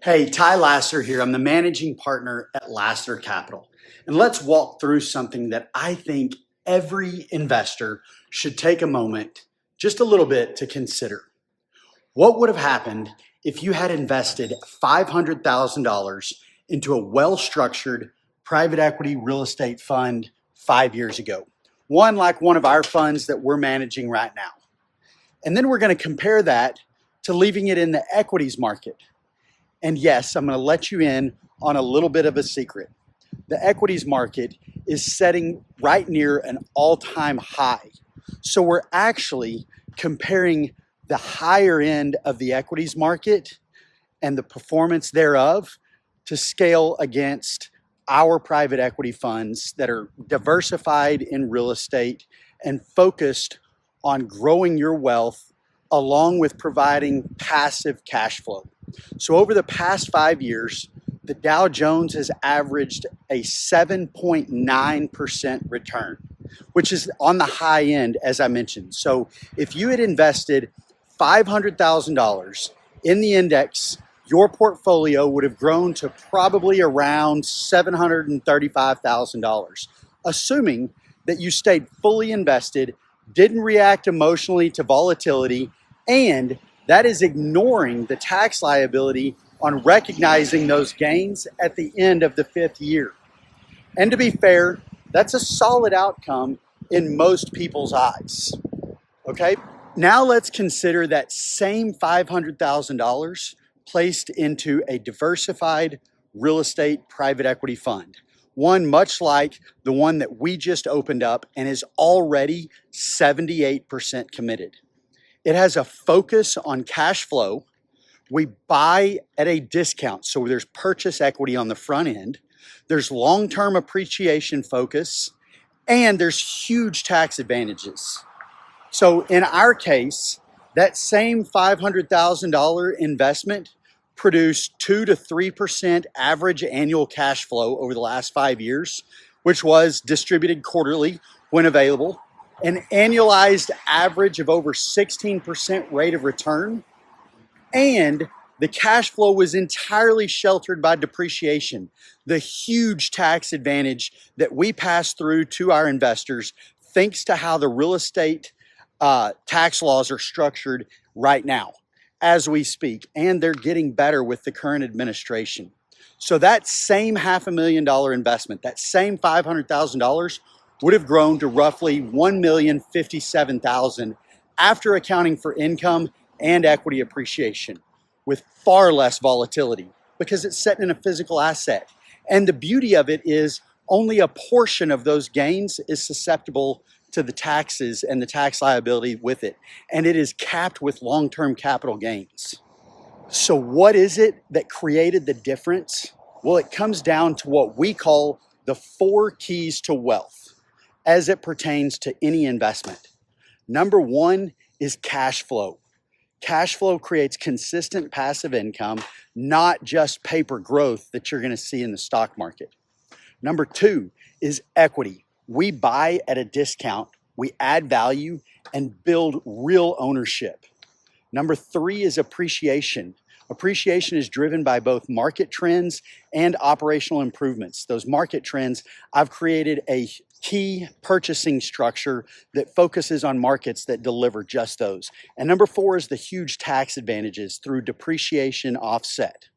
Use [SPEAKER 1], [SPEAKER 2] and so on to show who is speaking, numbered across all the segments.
[SPEAKER 1] Hey, Ty Lasater here. I'm the managing partner at Lasater Capital. And let's walk through something that I think every investor should take a moment, just a little bit, to consider. What would have happened if you had invested $500,000 into a well-structured private equity real estate fund 5 years ago? One like one of our funds that we're managing right now. And then we're going to compare that to leaving it in the equities market. And yes, I'm going to let you in on a little bit of a secret. The equities market is setting right near an all-time high. So we're actually comparing the higher end of the equities market and the performance thereof to scale against our private equity funds that are diversified in real estate and focused on growing your wealth along with providing passive cash flow. So over the past 5 years, the Dow Jones has averaged a 7.9% return, which is on the high end, as I mentioned. So if you had invested $500,000 in the index, your portfolio would have grown to probably around $735,000, assuming that you stayed fully invested, didn't react emotionally to volatility, and that is ignoring the tax liability on recognizing those gains at the end of the 5th year. And to be fair, that's a solid outcome in most people's eyes. Okay, now let's consider that same $500,000 placed into a diversified real estate private equity fund. One much like the one that we just opened up and is already 78% committed. It has a focus on cash flow. We buy at a discount, so there's purchase equity on the front end. There's long-term appreciation focus, and there's huge tax advantages. So in our case, that same $500,000 investment produced 2 to 3% average annual cash flow over the last 5 years, which was distributed quarterly when available. An annualized average of over 16% rate of return, and the cash flow was entirely sheltered by depreciation, the huge tax advantage that we pass through to our investors thanks to how the real estate tax laws are structured right now as we speak, and they're getting better with the current administration. So that same $500,000 investment, that same $500,000 would have grown to roughly $1,057,000 after accounting for income and equity appreciation, with far less volatility because it's set in a physical asset. And the beauty of it is only a portion of those gains is susceptible to the taxes and the tax liability with it. And it is capped with long-term capital gains. So what is it that created the difference? Well, it comes down to what we call the 4 keys to wealth as it pertains to any investment. Number 1 is cash flow. Cash flow creates consistent passive income, not just paper growth that you're going to see in the stock market. Number 2 is equity. We buy at a discount, we add value, and build real ownership. Number 3 is appreciation. Appreciation is driven by both market trends and operational improvements. Those market trends, I've created a key purchasing structure that focuses on markets that deliver just those. And number 4 is the huge tax advantages through depreciation offset.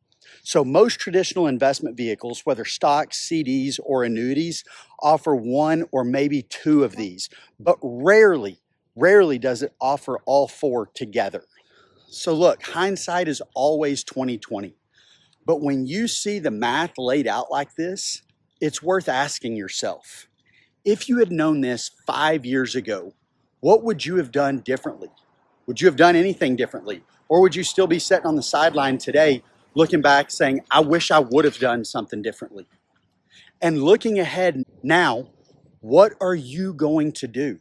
[SPEAKER 1] So most traditional investment vehicles, whether stocks, CDs, or annuities, offer 1 or maybe 2 of these, but rarely does it offer all 4 together. So look, hindsight is always 20/20. But when you see the math laid out like this, it's worth asking yourself, if you had known this 5 years ago, what would you have done differently? Would you have done anything differently? Or would you still be sitting on the sideline today looking back saying, I wish I would have done something differently? And looking ahead now, what are you going to do?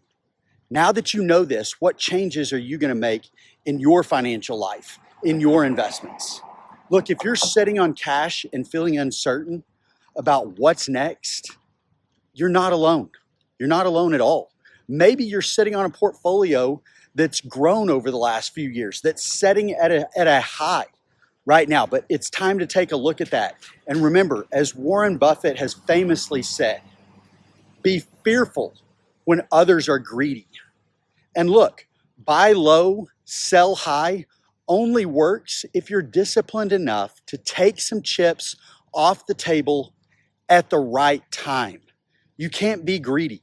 [SPEAKER 1] Now that you know this, what changes are you going to make in your financial life, in your investments? Look, if you're sitting on cash and feeling uncertain about what's next, you're not alone. You're not alone at all. Maybe you're sitting on a portfolio that's grown over the last few years, that's setting at a high. right now. But it's time to take a look at that. And remember, as Warren Buffett has famously said, be fearful when others are greedy. And look, buy low, sell high only works if you're disciplined enough to take some chips off the table at the right time. You can't be greedy.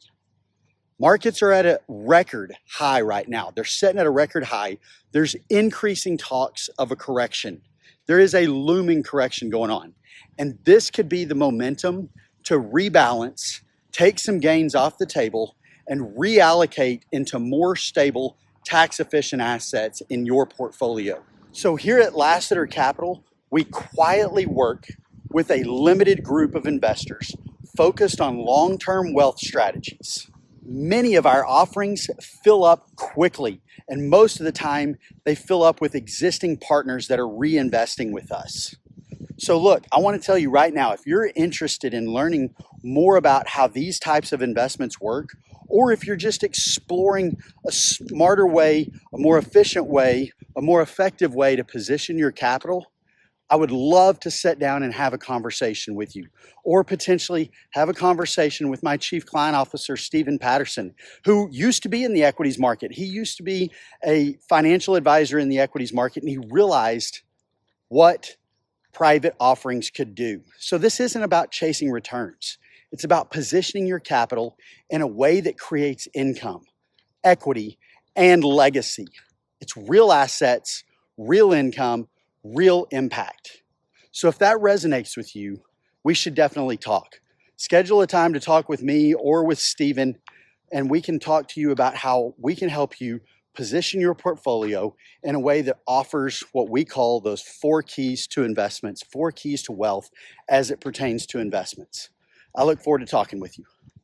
[SPEAKER 1] Markets are at a record high right now. They're sitting at a record high. There's increasing talks of a correction. There is a looming correction going on. And this could be the momentum to rebalance, take some gains off the table, and reallocate into more stable, tax-efficient assets in your portfolio. So here at Lasater Capital, we quietly work with a limited group of investors focused on long-term wealth strategies. Many of our offerings fill up quickly, and most of the time they fill up with existing partners that are reinvesting with us. So look, I want to tell you right now, if you're interested in learning more about how these types of investments work, or if you're just exploring a smarter way, a more efficient way, a more effective way to position your capital, I would love to sit down and have a conversation with you, or potentially have a conversation with my Chief Client Officer, Stephen Patterson, who used to be in the equities market. He used to be a financial advisor in the equities market, and he realized what private offerings could do. So this isn't about chasing returns. It's about positioning your capital in a way that creates income, equity, and legacy. It's real assets, real income, real impact. So if that resonates with you, we should definitely talk. Schedule a time to talk with me or with Stephen, and we can talk to you about how we can help you position your portfolio in a way that offers what we call those 4 keys to investments, 4 keys to wealth as it pertains to investments. I look forward to talking with you.